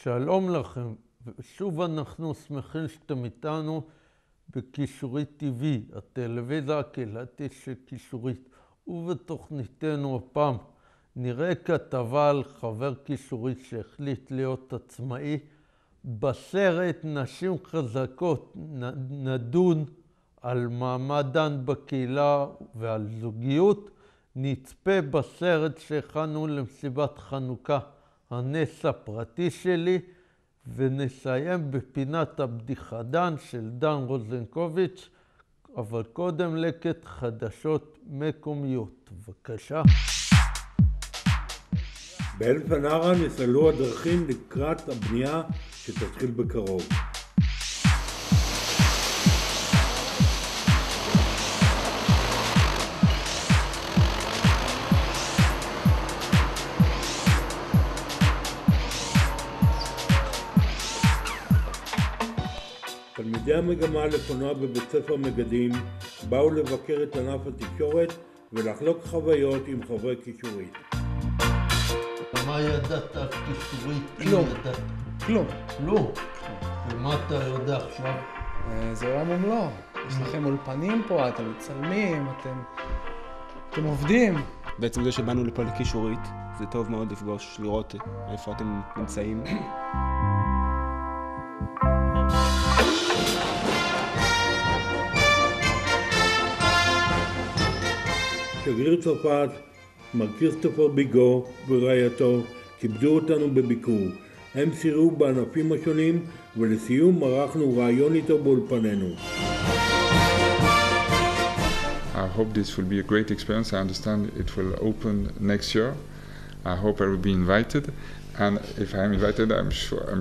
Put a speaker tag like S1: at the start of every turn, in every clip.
S1: שלום לכם, ושוב אנחנו שמחים שאתם איתנו בכישורית TV, הטלוויזיה הקהילתית של כישורית, ובתוכניתנו הפעם נראה כתבה על חבר כישורית שהחליט להיות עצמאי. בסרט נשים חזקות נדון על מעמדן בקהילה ועל זוגיות. נצפה בסרט שהכנו למסיבת חנוכה, הנס הפרטי שלי, ונסיים בפינת הבדיחדן של דן רוזנקוביץ', אבל קודם לקט חדשות מקומיות. בבקשה.
S2: באלף הנערה נסללו הדרכים לקראת הבנייה שתתחיל בקרוב. תלמידי המגמה לקולנוע בבית ספר מגדים באו לבקר את ענף התקשורת ולחלוק חוויות עם חברי כישורית.
S1: מה ידעת על כישורית?
S3: כלום.
S1: כלום? ומה אתה יודע עכשיו?
S3: זה עולם ומלואו. יש לכם אולפנים פה, אתם מצלמים, אתם עובדים.
S4: בעצם זה שבאנו לפה לכישורית, זה טוב מאוד לפגוש, לראות איפה אתם נמצאים.
S2: שגריר צרפת, מר כריסטופר ביגו ורעייתו כיבדו אותנו בביקור. הם סיירו בענפים השונים, ולסיום ערכנו רעיון איתו באולפנינו.
S5: I hope this will be a great experience. I understand it will open next year. I hope I will be invited, and if I am invited, I'm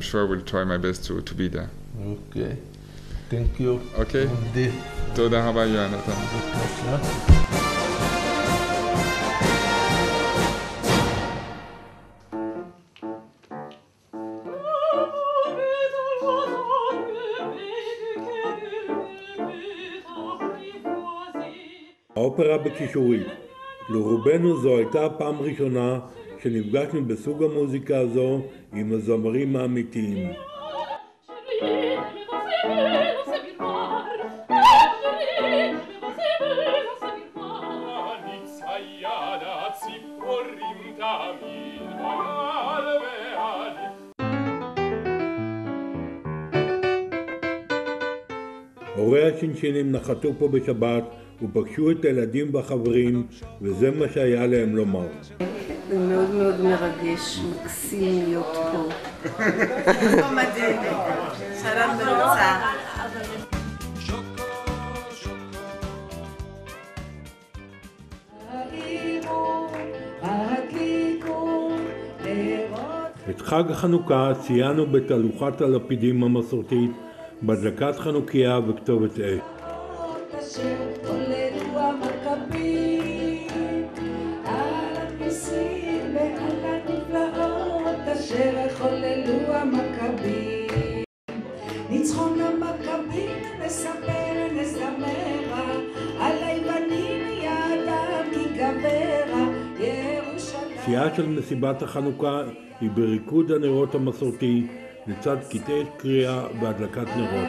S5: sure I will try my best to be there.
S1: Okay. Thank you.
S5: Okay. תודה רבה, יונתן.
S1: בבקשה.
S2: האופרה בכישורית. לרובנו זו הייתה הפעם ראשונה שנפגשנו בסוג המוזיקה הזו עם הזמרים האמיתיים. הורי השינשינים נחתו פה בשבת ופגשו את הילדים והחברים, וזה מה שהיה להם לומר.
S6: זה מאוד מאוד מרגש, מקסים להיות פה. מדהים. שלום ורוצה.
S2: את חג החנוכה ציינו בתהלוכת הלפידים המסורתית, בהדלקת חנוכיה וכתובת אש.
S7: ניצחון המכבים נספר נזמרה על היוונים ידם תיגברה ירושלים.
S2: שיאה של מסיבת החנוכה היא בריקוד הנרות המסורתי לצד קטעי קריאה והדלקת נרות.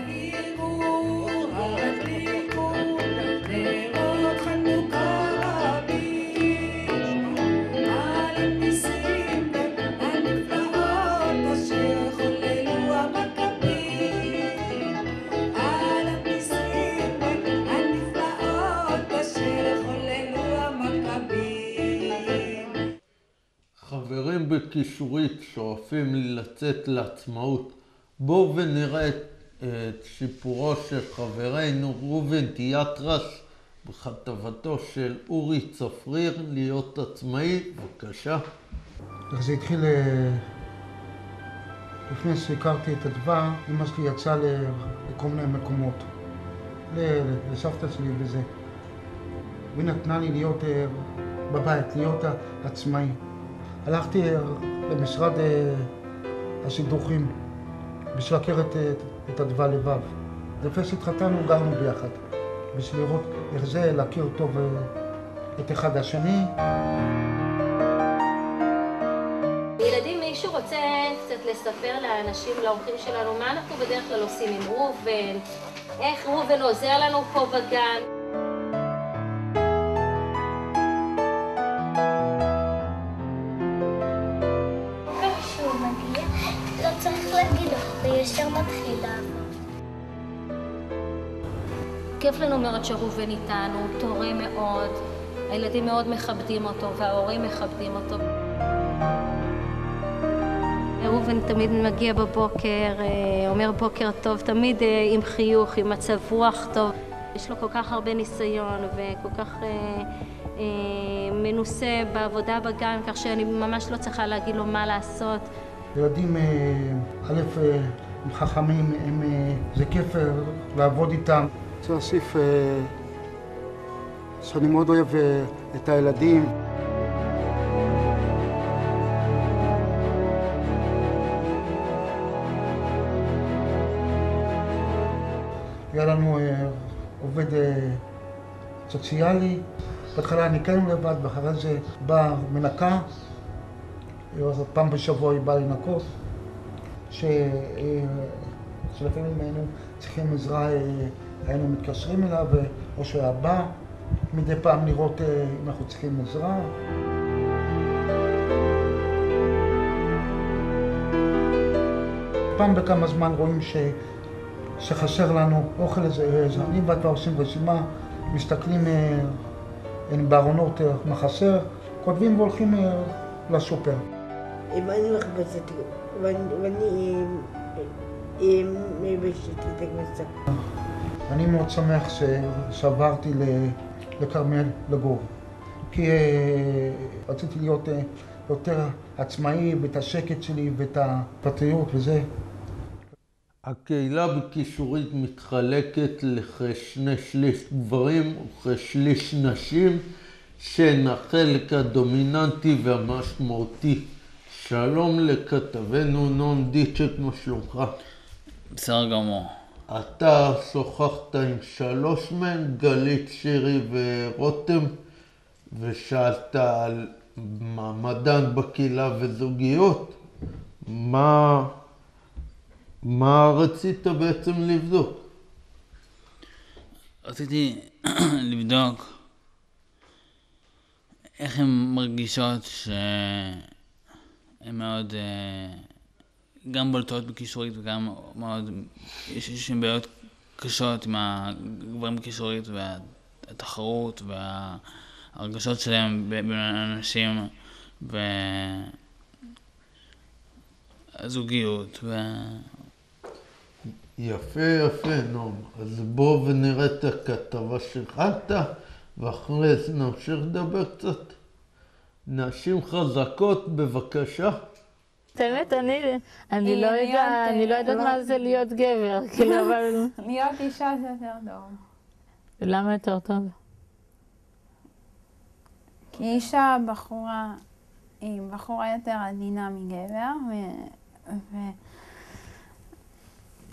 S1: חברים בכישורית שואפים לצאת לעצמאות. בואו ונראה את שיפורו של חברנו ראובן תיאטרס בכתבתו של אורי צפריר, להיות עצמאי. בבקשה.
S8: זה התחיל לפני שהכרתי את הדבר. אמא שלי יצאה לכל מיני מקומות, לסבתא שלי וזה. והיא נתנה לי להיות בבית, להיות עצמאי. הלכתי למשרד השידוכים בשביל להכיר את הדבר לבב. לפני שהתחתנו גרנו ביחד, בשביל לראות איך זה להכיר טוב את אחד השני.
S9: ילדים מאישור רוצה קצת לספר לאנשים, לאורחים שלנו, מה אנחנו בדרך כלל עושים עם ראובן, איך ראובן עוזר לנו פה בגן.
S10: כשהוא מגיע, לא צריך להגיד לו, וישר מתחיל לעבוד.
S9: כיף לנו מאוד שראובן איתנו, הוא תורם מאוד, הילדים מאוד מכבדים אותו וההורים מכבדים אותו. ראובן תמיד מגיע בבוקר, אומר בוקר טוב, תמיד עם חיוך, עם מצב רוח טוב. יש לו כל כך הרבה ניסיון וכל כך מנוסה בעבודה בגן, כך שאני ממש לא צריכה להגיד לו מה לעשות.
S8: ילדים, א', הם חכמים, זה כיף לעבוד איתם. רוצה להוסיף שאני מאוד אוהב את הילדים. היה לנו עובד סוציאלי, בהתחלה אני כן לבד, ואחרי זה באה מנקה, פעם בשבוע היא באה לנקות, שלפעמים היינו צריכים עזרה, היינו מתקשרים אליו, או שהיה בא מדי פעם לראות אם אנחנו צריכים עזרה. פעם בכמה זמן רואים שחסר לנו אוכל, אני ואת כבר עושים רשימה, מסתכלים בארונות מה חסר, כותבים והולכים לסופר.
S11: אם אני מחפשת, ואני מבשת את הכבשה.
S8: אני מאוד שמח שעברתי לכרמיאל לגור, כי רציתי להיות יותר עצמאי ואת השקט שלי ואת הפרטיות וזה.
S1: הקהילה בכישורית מתחלקת לכ2/3 גברים וכ1/3 נשים, שהן החלק הדומיננטי והמשמעותי. שלום לכתבנו נון דיצ'ק, מה שלומך?
S12: בסדר גמור.
S1: אתה שוחחת עם 3 מהן, גלית, שירי ורותם, ושאלת על מעמדן בקהילה וזוגיות. מה רצית בעצם לבדוק?
S12: רציתי לבדוק איך הן מרגישות שהן מאוד גם בולטות בכישורית וגם מאוד יש בעיות קשות עם הגברים בכישורית והתחרות וההרגשות שלהם בין אנשים והזוגיות
S1: יפה, נועם. אז בוא ונראה את הכתבה שהכנת, ואחרי זה נמשיך לדבר קצת. נשים חזקות, בבקשה.
S13: באמת, אני לא יודעת מה זה להיות גבר, כאילו, אבל...
S14: להיות אישה זה יותר טוב.
S13: למה יותר טוב?
S14: כי אישה היא בחורה יותר עדינה מגבר,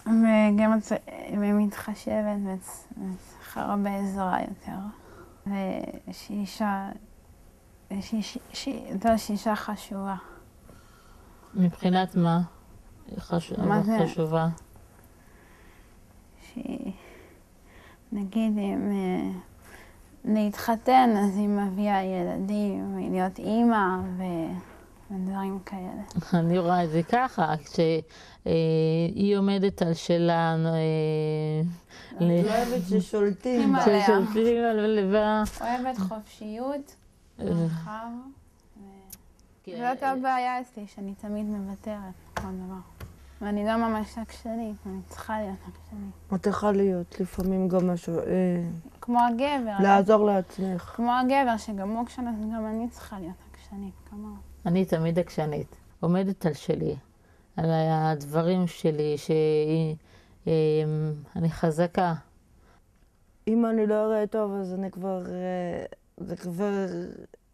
S14: וגם מתחשבת וצריכה הרבה עזרה יותר. ושאישה חשובה.
S13: מבחינת מה? חשובה?
S14: נגיד אם להתחתן, אז היא מביאה ילדים, להיות אימא ודברים כאלה.
S13: אני רואה את זה ככה, כשהיא עומדת על שלה...
S11: את אוהבת ששולטים
S14: עליה.
S13: עליה.
S14: אוהבת חופשיות, מרחב. זאת הבעיה אצלי, שאני תמיד מוותרת כל דבר. ואני לא ממש עקשנית, אני צריכה להיות עקשנית.
S11: את צריכה להיות לפעמים גם משהו...
S14: כמו הגבר.
S11: לעזור לעצמך.
S14: כמו הגבר, שגם הוא עקשנית, גם אני צריכה להיות עקשנית, כמוהו.
S13: אני תמיד עקשנית. עומדת על שלי, על הדברים שלי, שאני חזקה.
S11: אם אני לא אראה טוב, אז אני כבר... זה כבר...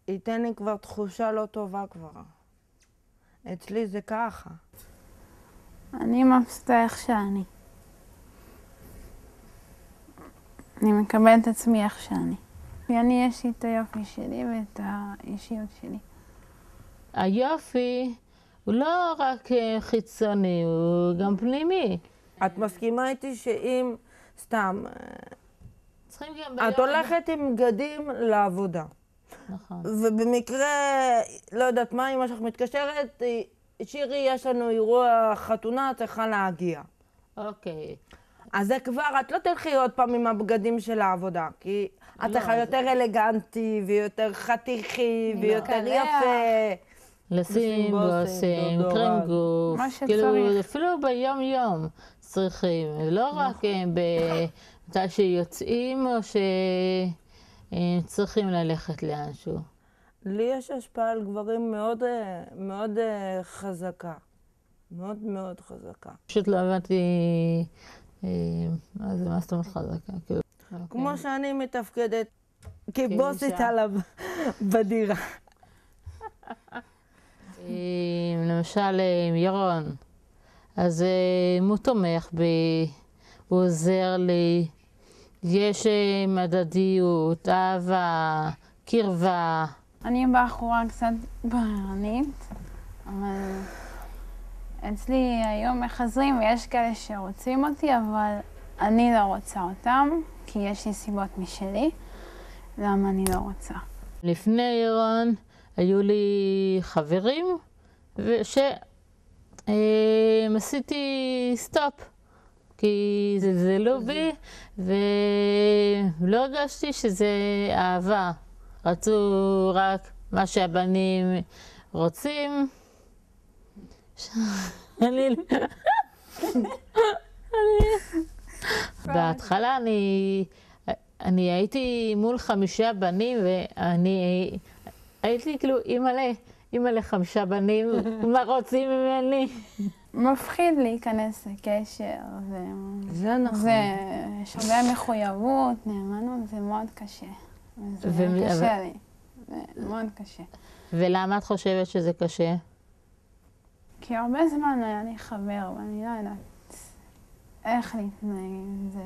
S11: ייתן לי כבר תחושה לא טובה כבר. אצלי זה ככה.
S14: אני מבסוטה איך שאני. אני מקבלת את עצמי איך שאני. אני יש לי את היופי שלי ואת האישיות שלי.
S13: היופי הוא לא רק חיצוני, הוא גם פנימי.
S11: את מסכימה איתי שאם, סתם,
S13: צריכים גם
S11: את הולכת עם בגדים לעבודה.
S13: נכון.
S11: ובמקרה, לא יודעת מה, אמא שלך מתקשרת, שירי, יש לנו אירוע חתונה, צריכה להגיע.
S13: אוקיי.
S11: אז זה כבר, את לא תלכי עוד פעם עם הבגדים של העבודה, כי את צריכה יותר אלגנטי, ויותר חתיכי, ויותר יפה.
S13: לשים בושם, קרם גוף, כאילו אפילו ביום יום צריכים, לא רק מתי שיוצאים או שצריכים ללכת לאנשהו.
S11: לי יש השפעה על גברים מאוד מאוד חזקה, מאוד מאוד חזקה.
S13: פשוט לא הבנתי מה זאת אומרת חזקה.
S11: כמו שאני מתפקדת כבוסית עליו בדירה.
S13: למשל ירון, אז הוא תומך בי, הוא עוזר לי, יש מדדיות, אהבה, קרבה.
S14: אני בחורה קצת בררנית, אבל אצלי היום מחזרים ויש כאלה שרוצים אותי, אבל אני לא רוצה אותם, כי יש לי סיבות משלי, למה אני לא רוצה.
S13: לפני ירון היו לי חברים, עשיתי סטופ, כי זלזלו בי, ולא הרגשתי שזה אהבה. רצו רק מה שהבנים רוצים. בהתחלה אני הייתי מול 5 בנים, ואני הייתי כאילו אימא ל5 בנים, מה רוצים ממני?
S14: מפחיד להיכנס לקשר,
S11: זה נכון.
S14: יש הרבה מחויבות, נאמנות, זה מאוד קשה. זה קשה לי, זה מאוד קשה.
S13: ולמה את חושבת שזה קשה?
S14: כי הרבה זמן היה לי חבר, ואני לא יודעת איך להתנהג עם זה.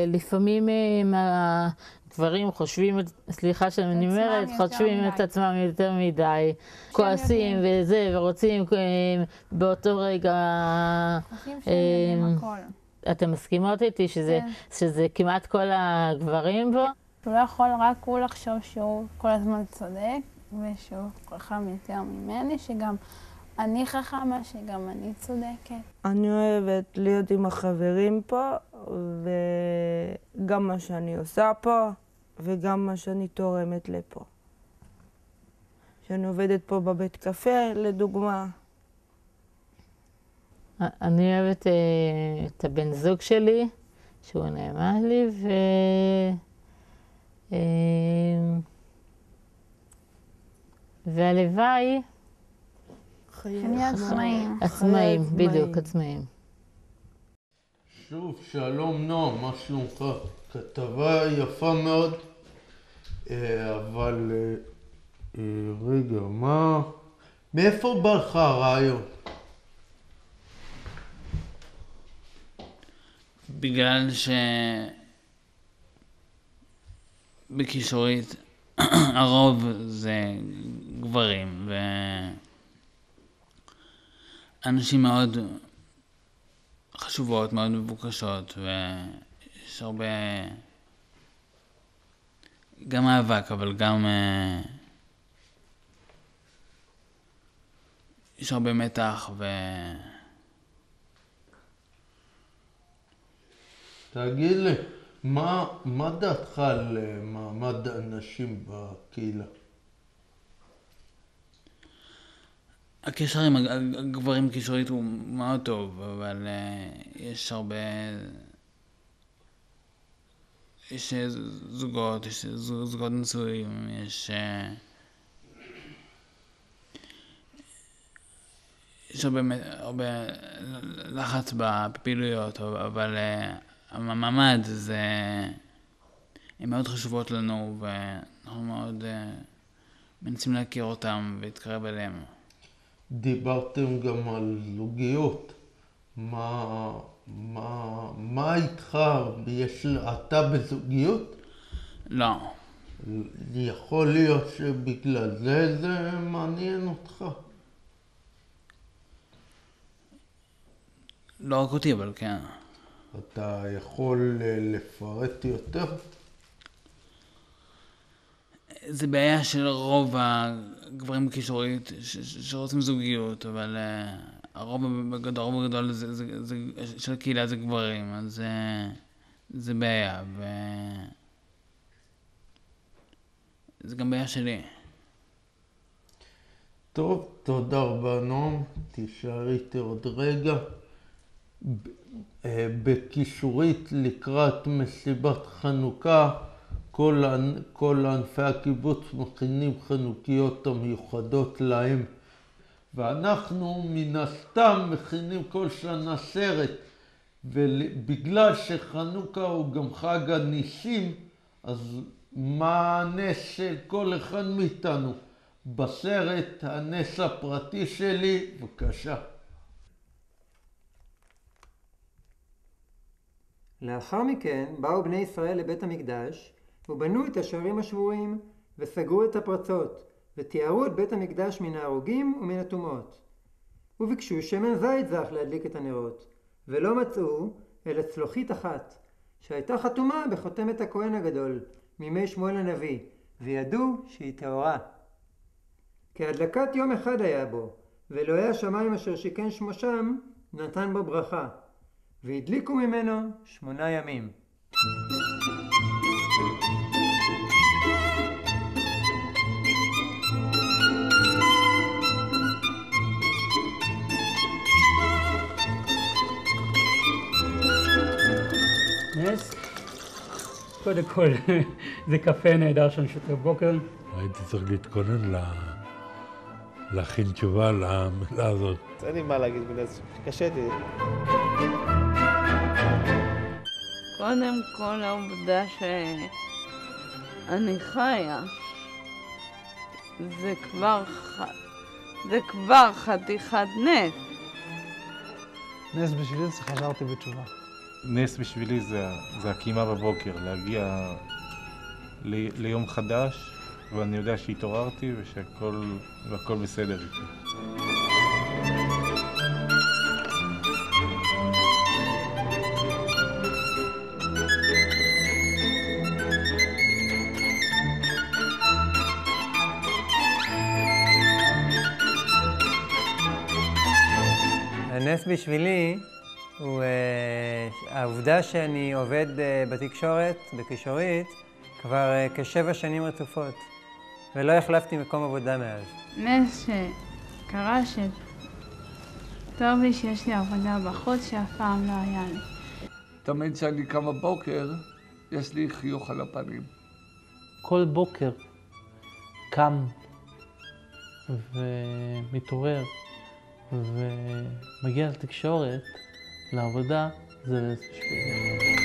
S13: לפעמים הגברים חושבים, סליחה שאני אומרת, חושבים את עצמם יותר מדי, כועסים וזה, ורוצים באותו רגע...
S14: חושבים שהם יודעים הכל.
S13: אתם מסכימות איתי שזה כמעט כל הגברים בו?
S14: הוא לא יכול רק הוא לחשוב שהוא כל הזמן צודק, ושהוא חכם יותר ממני, שגם אני חכמה, שגם אני צודקת.
S11: אני אוהבת להיות עם החברים פה, וגם מה שאני עושה פה, וגם מה שאני תורמת לפה. שאני עובדת פה בבית קפה, לדוגמה.
S13: אני אוהבת את הבן זוג שלי, שהוא נאמן לי, והלוואי...
S14: שנהיה עצמאים.
S13: עצמאים, בדיוק, עצמאים.
S1: שוב, שלום נועם, מה שלומך? כתבה יפה מאוד, אבל רגע, מאיפה בא לך הרעיון?
S12: בגלל בקישורית הרוב זה גברים, ואנשים מאוד חשובות, מאוד מבוקשות, ויש הרבה גם מאבק, אבל גם יש הרבה מתח
S1: תגיד לי, מה דעתך על מעמד הנשים בקהילה?
S12: הקשר עם הגברים קישורית הוא מאוד טוב, אבל יש הרבה... יש זוגות, יש זוגות נשואים, יש הרבה לחץ בפעילויות, אבל המעמד זה... הן מאוד חשובות לנו, ואנחנו מאוד מנסים להכיר אותם ולהתקרב אליהם.
S1: דיברתם גם על זוגיות. מה איתך? אתה בזוגיות?
S12: לא.
S1: יכול להיות שבגלל זה מעניין אותך.
S12: לא רק אותי, אבל כן.
S1: אתה יכול לפרט יותר?
S12: זה בעיה של רוב הגברים בקישורית שרוצים זוגיות, אבל הרוב הגדול של הקהילה זה גברים, אז זה בעיה, זה גם בעיה שלי.
S1: טוב, תודה רבה נועם, תישאר איתי עוד רגע. בקישורית לקראת מסיבת חנוכה, כל ענפי הקיבוץ מכינים חנוכיות המיוחדות להם. ואנחנו מן הסתם מכינים כל שנה סרט, ובגלל שחנוכה הוא גם חג הניסים, אז מה הנס של כל אחד מאיתנו? בסרט הנס הפרטי שלי, בבקשה.
S15: לאחר מכן באו בני ישראל לבית המקדש ובנו את השערים השבורים וסגרו את הפרצות ותיארו את בית המקדש מן ההרוגים ומן הטומאות. וביקשו שמן זית זך להדליק את הנרות, ולא מצאו אלא צלוחית אחת שהייתה חתומה בחותמת הכהן הגדול מימי שמואל הנביא, וידעו שהיא טהורה. כהדלקת יום אחד היה בו, ואלוהי השמיים אשר שיכן שמו שם נתן בו ברכה, והדליקו ממנו 8 ימים.
S16: נס? קודם כל, זה קפה נהדר שאני שותה בבוקר.
S2: הייתי צריך להתכונן להכין תשובה למילה הזאת.
S17: אין לי מה להגיד בנס, קשתי.
S6: קודם כל העובדה שאני חיה, זה כבר חתיכת נס.
S3: נס בשבילי זה חזרתי בתשובה.
S17: נס בשבילי זה הקימה בבוקר, להגיע ליום חדש, ואני יודע שהתעוררתי והכל בסדר איתי.
S15: הנס בשבילי הוא העובדה שאני עובד בתקשורת, בקישורית, כבר כ7 שנים רצופות, ולא החלפתי מקום עבודה מאז.
S14: נס שקרה שטוב לי שיש לי עבודה בחוץ שאף פעם לא היה לי.
S18: תמיד כשאני קם בבוקר, יש לי חיוך על הפנים.
S19: כל בוקר קם ומתעורר ומגיע לתקשורת, לעבודה, זה נס בשבילי.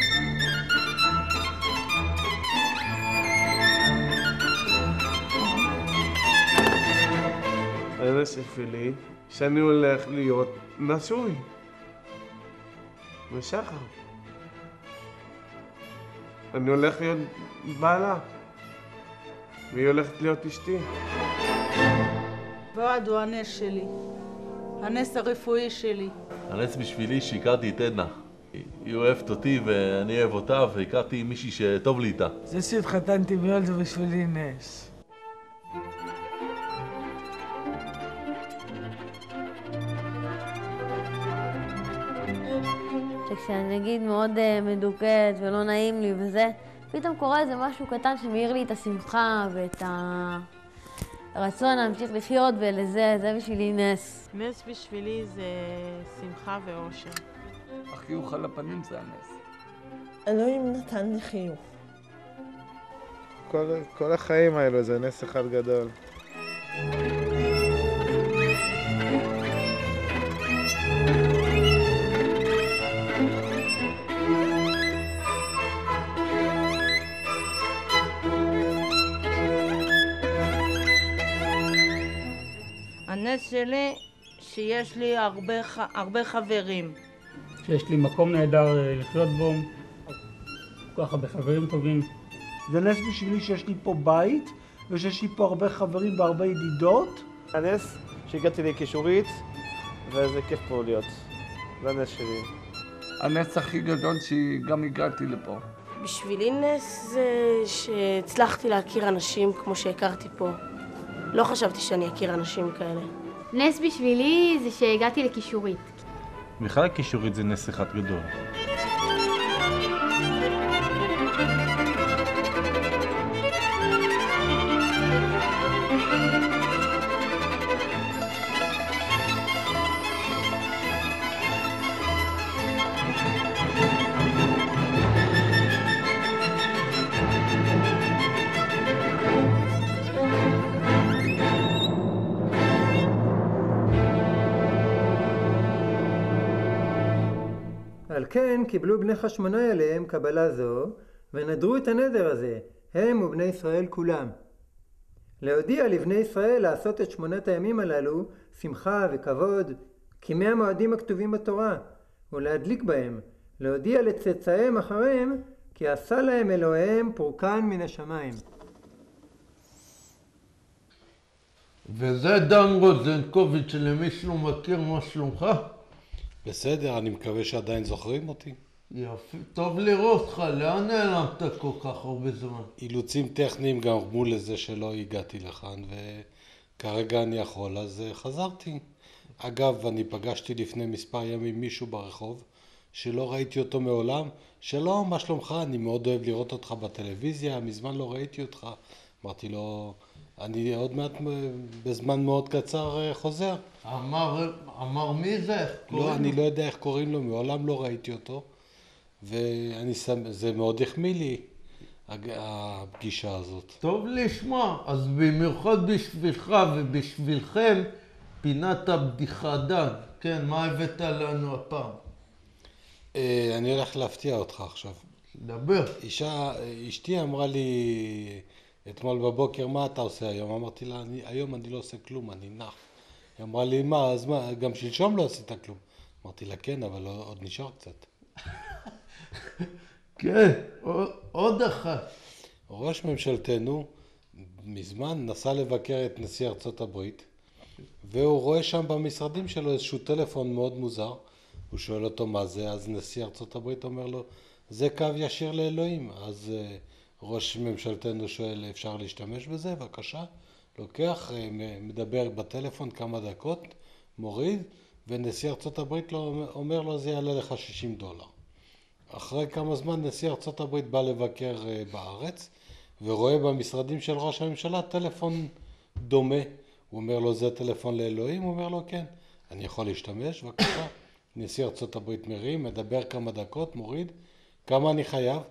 S20: הנס בשבילי שאני הולך להיות נשוי בשחר. אני הולך להיות בעלה והיא הולכת להיות אשתי.
S21: ועד הוא הנס שלי, הנס הרפואי שלי.
S22: הנס בשבילי שהכרתי את עדנה. היא אוהבת אותי ואני אוהב אותה, והכרתי מישהי שטוב לי איתה.
S21: זה שהתחתנתי מיד זה בשבילי נס.
S9: כשאני נגיד מאוד מדוכאת ולא נעים לי וזה, פתאום קורה איזה משהו קטן שמאיר לי את השמחה ואת הרצון להמשיך לחיות, ולזה, זה בשבילי נס.
S21: נס בשבילי זה שמחה ואושר.
S18: החיוך על הפנים זה הנס.
S11: אלוהים נתן לי חיוך.
S20: כל החיים האלו זה נס אחד גדול.
S21: הנס שלי שיש לי הרבה חברים.
S16: שיש לי מקום נהדר לחיות בו, כל כך הרבה חברים טובים.
S23: זה נס בשבילי שיש לי פה בית, ושיש לי פה הרבה חברים והרבה ידידות.
S17: הנס שהגעתי לקישורית, וזה כיף פה להיות.
S20: והנס שלי?
S18: הנס הכי גדול שגם הגעתי לפה.
S4: בשבילי נס זה שהצלחתי להכיר אנשים כמו שהכרתי פה. לא חשבתי שאני אכיר אנשים כאלה.
S5: נס בשבילי זה שהגעתי לכישורית.
S17: בכלל כישורית זה נס אחד גדול.
S15: על כן קיבלו בני חשמונאי עליהם קבלה זו, ונדרו את הנדר הזה, הם ובני ישראל כולם. להודיע לבני ישראל לעשות את 8 הימים הללו שמחה וכבוד, כימי המועדים הכתובים בתורה, ולהדליק בהם, להודיע לצאצאיהם אחריהם, כי עשה להם אלוהיהם פורקן מן השמיים.
S1: וזה דן רוזנקוביץ', שלמישהו מכיר מה שלומך?
S7: בסדר, אני מקווה שעדיין זוכרים אותי.
S1: יופי, טוב לראות אותך, לאן נעלמת כל כך הרבה זמן?
S7: אילוצים טכניים גרמו לזה שלא הגעתי לכאן, וכרגע אני יכול, אז חזרתי. אגב, אני פגשתי לפני מספר ימים מישהו ברחוב, שלא ראיתי אותו מעולם. שלום, מה שלומך? אני מאוד אוהב לראות אותך בטלוויזיה, מזמן לא ראיתי אותך. אמרתי לו, אני עוד מעט בזמן מאוד קצר חוזר.
S1: אמר מי זה?
S7: לא, אני לא יודע איך קוראים לו, מעולם לא ראיתי אותו. וזה מאוד החמיא לי, הפגישה הזאת.
S1: טוב לשמוע, אז במיוחד בשבילך ובשבילכם, פינת הבדיחה דן. כן, מה הבאת לנו הפעם?
S7: אני הולך להפתיע אותך עכשיו.
S1: דבר.
S7: אשתי אמרה לי אתמול בבוקר, מה אתה עושה היום? אמרתי לה, היום אני לא עושה כלום, אני נח. היא אמרה לי, מה, אז מה, גם שלשום לא עשית כלום. אמרתי לה, כן, אבל עוד נשאר קצת.
S1: כן, עוד אחת.
S7: ראש ממשלתנו מזמן נסע לבקר את נשיא ארצות הברית, והוא רואה שם במשרדים שלו איזשהו טלפון מאוד מוזר. הוא שואל אותו מה זה, אז נשיא ארצות הברית אומר לו, זה קו ישיר לאלוהים. אז ראש ממשלתנו שואל, אפשר להשתמש בזה? בבקשה. לוקח, מדבר בטלפון כמה דקות, מוריד, ונשיא ארצות הברית אומר לו, זה יעלה לך $60. אחרי כמה זמן נשיא ארצות הברית בא לבקר בארץ, ורואה במשרדים של ראש הממשלה טלפון דומה. הוא אומר לו, זה טלפון לאלוהים? הוא אומר לו, כן. אני יכול להשתמש? בבקשה. נשיא ארצות הברית מרים, מדבר כמה דקות, מוריד. כמה אני חייב?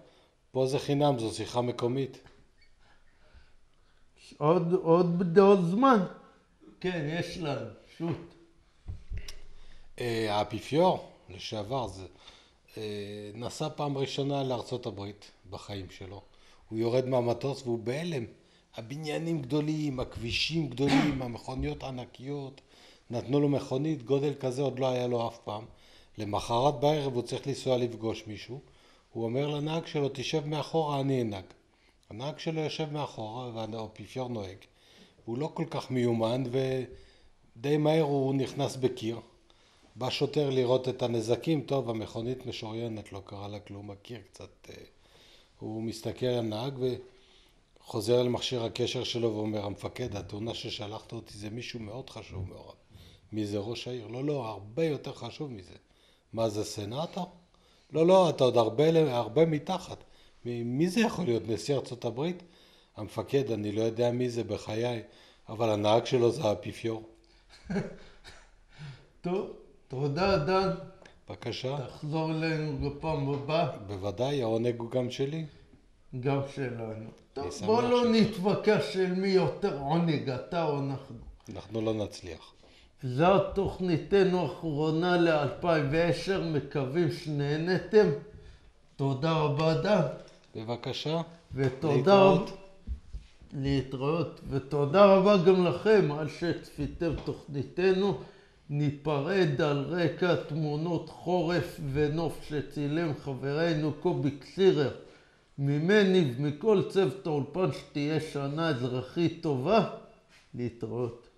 S7: פה זה חינם, זו שיחה מקומית.
S1: עוד זמן. כן, יש לנו, שוט.
S7: האפיפיור לשעבר זה נסע פעם ראשונה לארצות הברית בחיים שלו. הוא יורד מהמטוס והוא בהלם. הבניינים גדולים, הכבישים גדולים, המכוניות ענקיות. נתנו לו מכונית, גודל כזה עוד לא היה לו אף פעם. למחרת בערב הוא צריך לנסוע לפגוש מישהו. הוא אומר לנהג שלו, תשב מאחורה, אני אנהג. הנהג שלו יושב מאחורה והאפיפיור נוהג. הוא לא כל כך מיומן ודי מהר הוא נכנס בקיר. בא שוטר לראות את הנזקים, טוב, המכונית משוריינת, לא קרה לה כלום, הקיר קצת. הוא מסתכל על הנהג וחוזר אל מכשיר הקשר שלו ואומר, המפקד, התאונה ששלחת אותי זה מישהו מאוד חשוב מאוד. מי זה ראש העיר? לא, הרבה יותר חשוב מזה. מה זה, סנאטור? לא, אתה עוד הרבה מתחת. מי זה יכול להיות? נשיא ארצות הברית? המפקד, אני לא יודע מי זה בחיי, אבל הנהג שלו זה האפיפיור.
S1: טוב, תודה דן.
S7: בבקשה.
S1: תחזור אלינו בפעם הבאה.
S7: בוודאי, העונג הוא גם שלי.
S1: גם שלנו. טוב, בוא לא נתווכח של מי יותר עונג, אתה או אנחנו.
S7: אנחנו לא נצליח.
S1: זו תוכניתנו האחרונה ל-2010, מקווים שנהנתם. תודה רבה דן.
S7: בבקשה.
S1: להתראות. ותודה רבה גם לכם על שצפיתם תוכניתנו. ניפרד על רקע תמונות חורף ונוף שצילם חברנו קובי קסירר. ממני ומכל צוות האולפן שתהיה שנה אזרחית טובה. להתראות.